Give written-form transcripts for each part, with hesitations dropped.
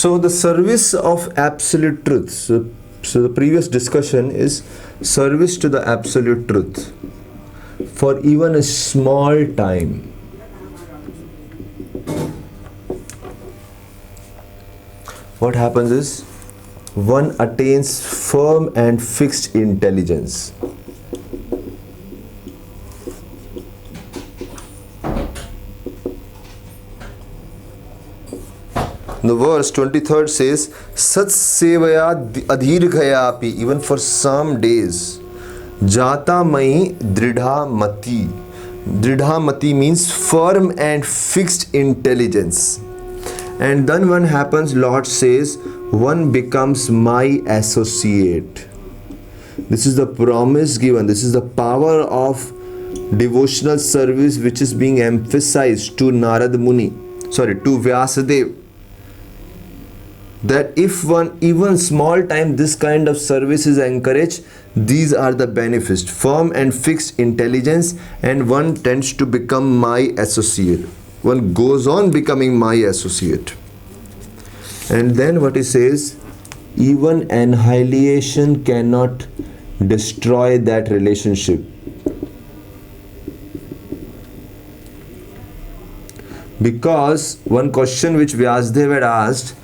So the service of absolute truth. So the previous discussion is service to the absolute truth for even a small time. What happens is one attains firm and fixed intelligence. The verse 23rd says, Sat sevaya adhirghayapi, even for some days. Jata mai dridha mati. Dridha mati means firm and fixed intelligence. And then what happens, Lord says, one becomes my associate. This is the promise given. This is the power of devotional service which is being emphasized to Narad Muni. To Vyasadeva. That if one even small time this kind of service is encouraged, these are the benefits: firm and fixed intelligence, and one tends to become my associate. One goes on becoming my associate. And then what he says, even annihilation cannot destroy that relationship. Because one question which Vyasadeva had asked,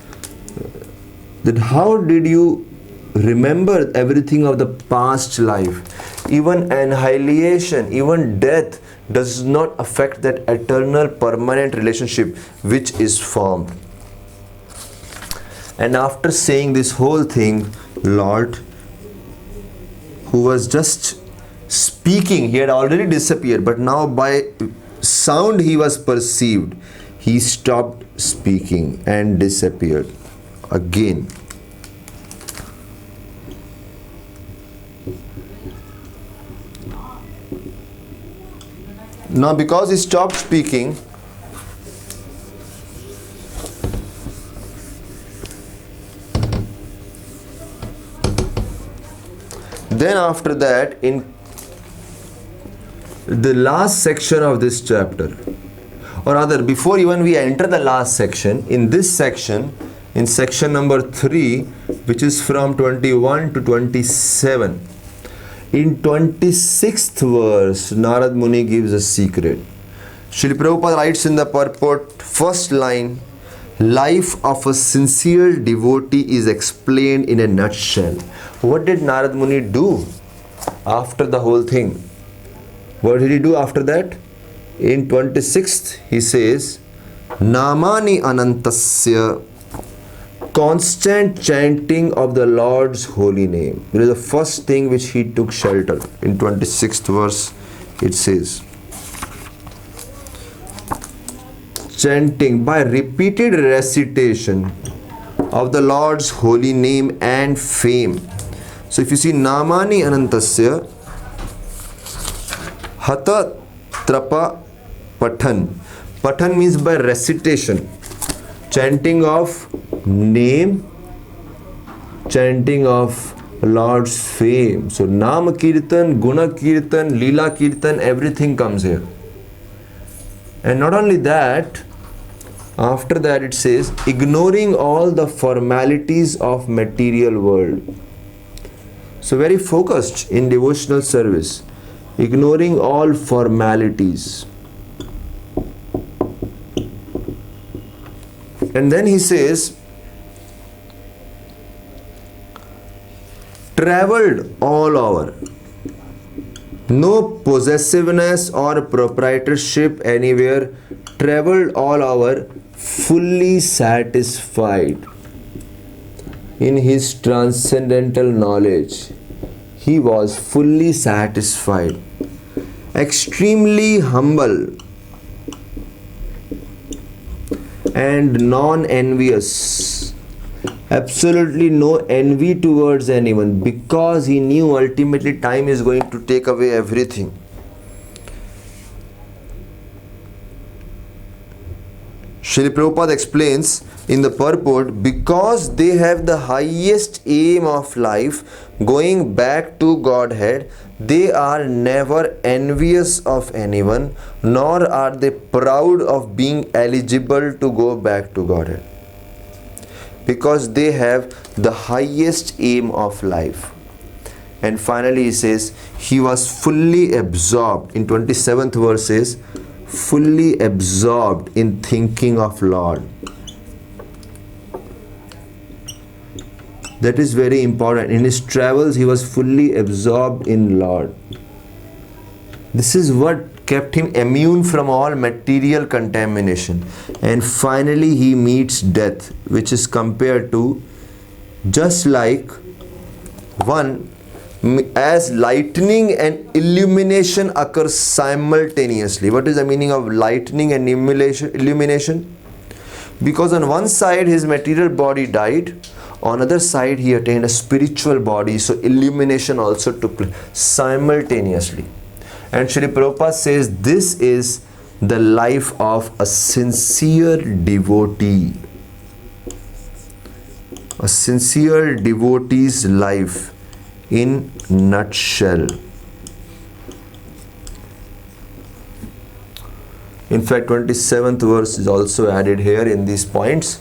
that how did you remember everything of the past life? Even annihilation, even death does not affect that eternal permanent relationship which is formed. And after saying this whole thing, Lord, who was just speaking, he had already disappeared, but now by sound he was perceived, he stopped speaking and disappeared again. Now because he stopped speaking, then after that, in the last section of this chapter, or rather before even we enter the last section, in this section, in section number 3, which is from 21 to 27, in 26th verse, Narad Muni gives a secret. Srila Prabhupada writes in the purport, first line, life of a sincere devotee is explained in a nutshell. What did Narad Muni do after the whole thing? What did he do after that? In 26th, he says, Namani Anantasya, constant chanting of the Lord's holy name. It is the first thing which he took shelter. In 26th verse, it says, chanting by repeated recitation of the Lord's holy name and fame. So if you see Namani Anantasya, Hatha Trapa Pathan. Pathan means by recitation. Chanting of name, chanting of Lord's fame. So Nama Kirtan, Guna Kirtan, Leela Kirtan, everything comes here. And not only that, after that it says, ignoring all the formalities of material world. So very focused in devotional service, ignoring all formalities. And then he says, traveled all over, no possessiveness or proprietorship anywhere, traveled all over, fully satisfied in his transcendental knowledge. He was fully satisfied, extremely humble and non-envious. Absolutely no envy towards anyone, because he knew ultimately time is going to take away everything. Srila Prabhupada explains in the purport, because they have the highest aim of life, going back to Godhead, they are never envious of anyone, nor are they proud of being eligible to go back to Godhead. because they have the highest aim of life. And finally he says, he was fully absorbed, in 27th verse says, fully absorbed in thinking of Lord. That is very important. In his travels, he was fully absorbed in Lord. This is what kept him immune from all material contamination. And finally, he meets death, which is compared to just like one, as lightning and illumination occurs simultaneously. What is the meaning of lightning and illumination? Because on one side, his material body died. On other side, he attained a spiritual body, so illumination also took place simultaneously. And Srila Prabhupada says this is the life of a sincere devotee. A sincere devotee's life in nutshell. In fact, 27th verse is also added here in these points.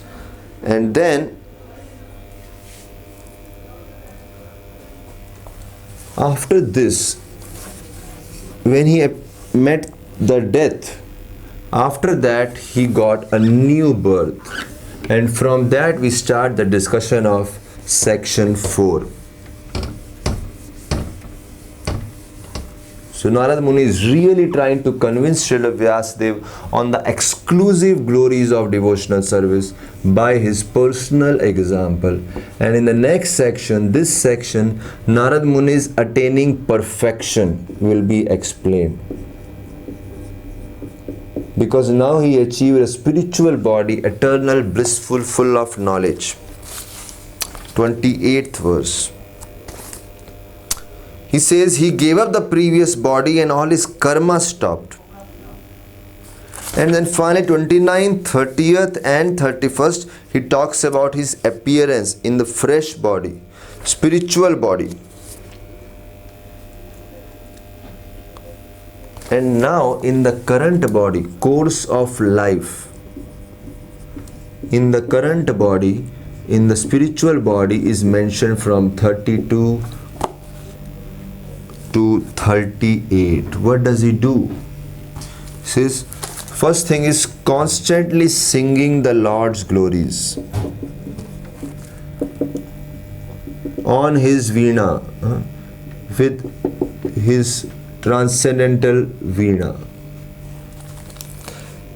And then after this, when he met the death, after that he got a new birth. And from that we start the discussion of section 4. So Narad Muni is really trying to convince Srila Vyasadeva on the exclusive glories of devotional service by his personal example. And in the next section, this section, Narad Muni's attaining perfection will be explained. Because now he achieved a spiritual body, eternal, blissful, full of knowledge. 28th verse. He says he gave up the previous body and all his karma stopped. And then finally 29th, 30th and 31st, he talks about his appearance in the fresh body, spiritual body. And now in the current body, course of life, in the current body, in the spiritual body is mentioned from 32 to 38. What does he do? He says, first thing is constantly singing the Lord's glories on his veena, with his transcendental veena.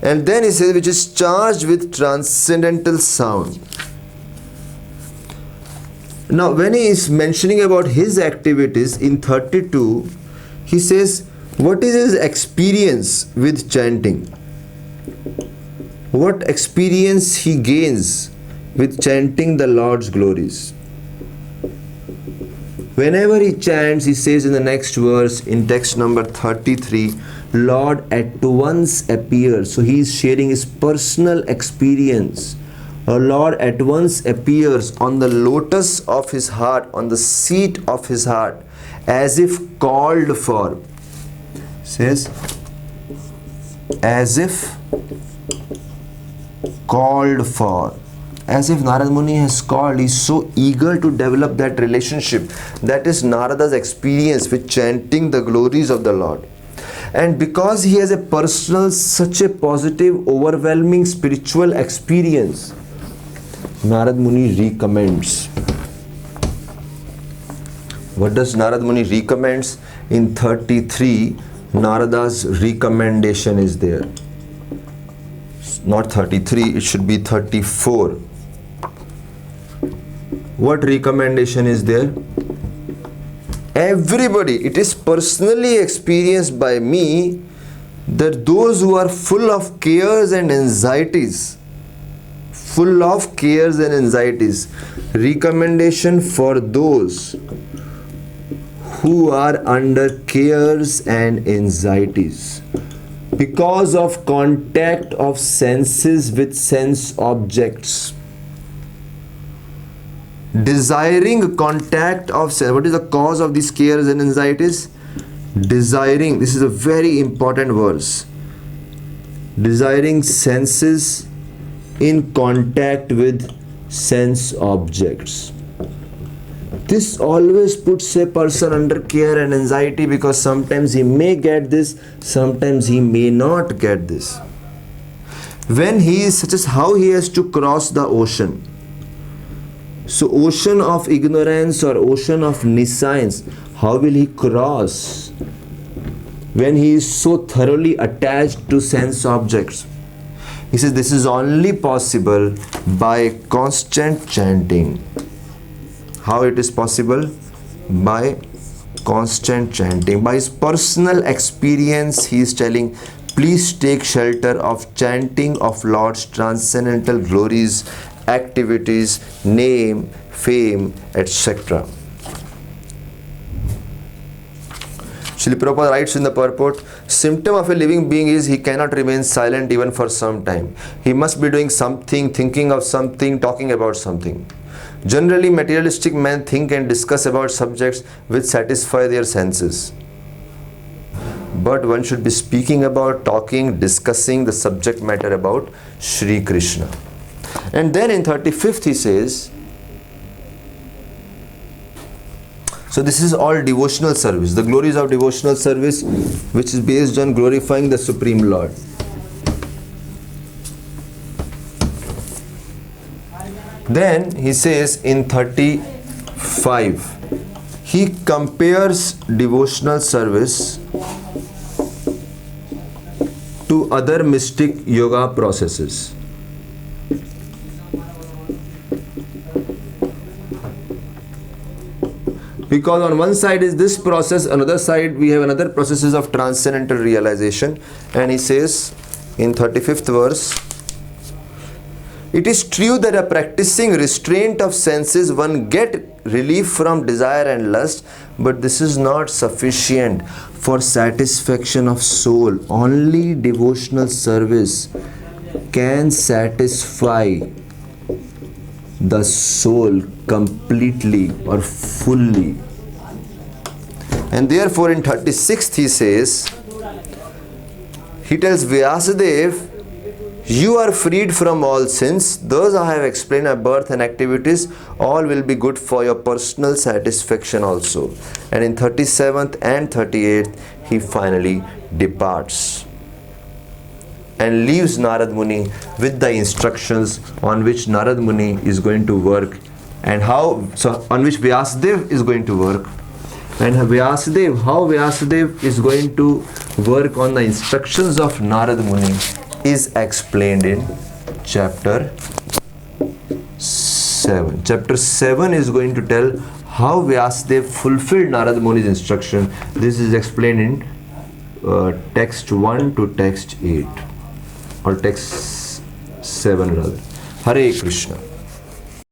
And then he says, which is charged with transcendental sound. Now, when he is mentioning about his activities in 32, he says, what is his experience with chanting? What experience he gains with chanting the Lord's glories? Whenever he chants, he says in the next verse, in text number 33, Lord at once appears. So he is sharing his personal experience. Lord at once appears on the lotus of his heart, on the seat of his heart, as if called for. Says, as if called for. As if Narad Muni has called. He is so eager to develop that relationship. That is Narada's experience with chanting the glories of the Lord. And because he has a personal, such a positive, overwhelming spiritual experience, Narad Muni recommends. What does Narad Muni recommends? In 33, Narada's recommendation is there. Not 33, it should be 34. What recommendation is there? Everybody, it is personally experienced by me that those who are full of cares and anxieties, recommendation for those who are under cares and anxieties because of contact of senses with sense objects, desiring contact of sense. What is the cause of these cares and anxieties? Desiring, this is a very important verse, desiring senses in contact with sense objects. This always puts a person under care and anxiety, because sometimes he may get this, sometimes he may not get this. When he is such as how he has to cross the ocean. So ocean of ignorance or ocean of nescience, how will he cross when he is so thoroughly attached to sense objects? He says this is only possible by constant chanting. How it is possible? By constant chanting. By his personal experience, he is telling, please take shelter of chanting of Lord's transcendental glories, activities, name, fame, etc. Srila Prabhupada writes in the purport, symptom of a living being is he cannot remain silent even for some time. He must be doing something, thinking of something, talking about something. Generally, materialistic men think and discuss about subjects which satisfy their senses. But one should be speaking about, talking, discussing the subject matter about Shri Krishna. And then in 35th he says, so this is all devotional service, the glories of devotional service, which is based on glorifying the Supreme Lord. Then he says in 35, he compares devotional service to other mystic yoga processes. Because on one side is this process, another side we have another processes of transcendental realization. And he says in 35th verse, it is true that a practicing restraint of senses one get relief from desire and lust, but this is not sufficient for satisfaction of soul. Only devotional service can satisfy the soul completely or fully. And therefore in 36th he says, he tells Vyasadeva, you are freed from all sins. Those I have explained are birth and activities. All will be good for your personal satisfaction also. And in 37th and 38th, he finally departs and leaves Narad Muni with the instructions on which Narad Muni is going to work, and how, so on which Vyasadeva is going to work. And how Vyasadeva is going to work on the instructions of Narad Muni is explained in chapter 7. Chapter 7 is going to tell how Vyasadeva fulfilled Narad Muni's instruction. This is explained in text 1 to text 8, or text 7 rather. Hare Krishna.